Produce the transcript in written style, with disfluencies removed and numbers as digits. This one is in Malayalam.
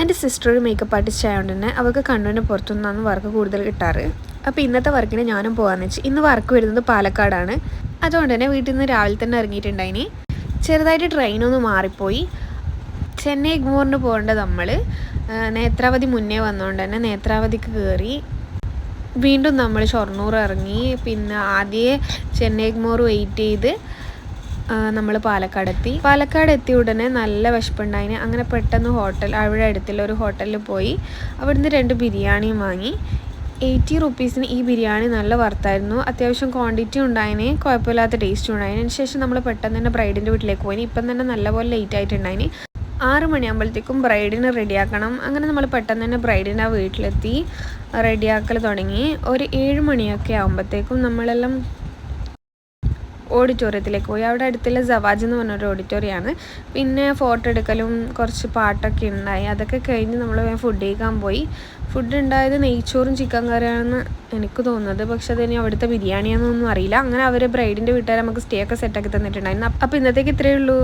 എൻ്റെ സിസ്റ്റർ ഒരു മേക്കപ്പ് ആർട്ടിസ്റ്റ് ആയതുകൊണ്ട് തന്നെ അവൾക്ക് കണ്ണൂരിന് പുറത്തുനിന്നാണ് വർക്ക് കൂടുതൽ കിട്ടാറ്. അപ്പോൾ ഇന്നത്തെ വർക്കിന് ഞാനും പോകാമെന്ന് വെച്ച്. ഇന്ന് വർക്ക് വരുന്നത് പാലക്കാടാണ്. അതുകൊണ്ട് തന്നെ വീട്ടിൽ നിന്ന് രാവിലെ തന്നെ ഇറങ്ങിയിട്ടുണ്ടായിന്. ചെറുതായിട്ട് ട്രെയിനൊന്ന് മാറിപ്പോയി. ചെന്നൈ എഗ്മോറിന് പോകേണ്ടത് നമ്മൾ നേത്രാവതി മുന്നേ വന്നുകൊണ്ട് തന്നെ നേത്രാവതിക്ക് കയറി വീണ്ടും നമ്മൾ ഷൊർണൂർ ഇറങ്ങി. പിന്നെ ആദ്യമേ ചെന്നൈ എഗ്മോർ വെയിറ്റ് ചെയ്ത് നമ്മൾ പാലക്കാട് എത്തിയ ഉടനെ നല്ല വിശപ്പുണ്ടായിന്. അങ്ങനെ പെട്ടെന്ന് അവിടെ അടുത്തുള്ള ഒരു ഹോട്ടലിൽ പോയി അവിടുന്ന് 2 ബിരിയാണിയും വാങ്ങി. 80 റുപ്പീസിന് ഈ ബിരിയാണി നല്ല വർത്തായിരുന്നു. അത്യാവശ്യം ക്വാണ്ടിറ്റി ഉണ്ടായിന്, കുഴപ്പമില്ലാത്ത ടേസ്റ്റും ഉണ്ടായിന്. അതിന് ശേഷം നമ്മൾ പെട്ടെന്ന് തന്നെ ബ്രൈഡിൻ്റെ വീട്ടിലേക്ക് പോയി. ഇപ്പം തന്നെ നല്ലപോലെ ലേറ്റ് ആയിട്ടുണ്ടായിന്. 6 മണിയാകുമ്പോഴത്തേക്കും ബ്രൈഡിനെ റെഡിയാക്കണം. അങ്ങനെ നമ്മൾ പെട്ടെന്ന് തന്നെ ബ്രൈഡിൻ്റെ വീട്ടിലെത്തി റെഡിയാക്കൽ തുടങ്ങി. ഒരു 7 മണിയൊക്കെ ആകുമ്പോഴത്തേക്കും നമ്മളെല്ലാം ഓഡിറ്റോറിയത്തിലേക്ക് പോയി. അവിടെ അടുത്തുള്ള സവാജ് എന്ന് പറഞ്ഞൊരു ഓഡിറ്റോറിയമാണ്. പിന്നെ ഫോട്ടോ എടുക്കലും കുറച്ച് പാട്ടൊക്കെ ഉണ്ടായി. അതൊക്കെ കഴിഞ്ഞ് നമ്മൾ ഫുഡ് കഴിക്കാൻ പോയി. ഫുഡ് ഉണ്ടായത് നെയ്ച്ചോറും ചിക്കൻ കറിയാണെന്ന് എനിക്ക് തോന്നുന്നത്. പക്ഷെ അതിന് അവിടുത്തെ ബിരിയാണിയാണെന്നൊന്നും അറിയില്ല. അങ്ങനെ അവർ ബ്രൈഡിൻ്റെ വീട്ടുകാർ നമുക്ക് സ്റ്റേ ഒക്കെ സെറ്റാക്കി തന്നിട്ടുണ്ടായിരുന്നു. അപ്പോൾ ഇന്നത്തേക്ക് ഇത്രയേ ഉള്ളൂ.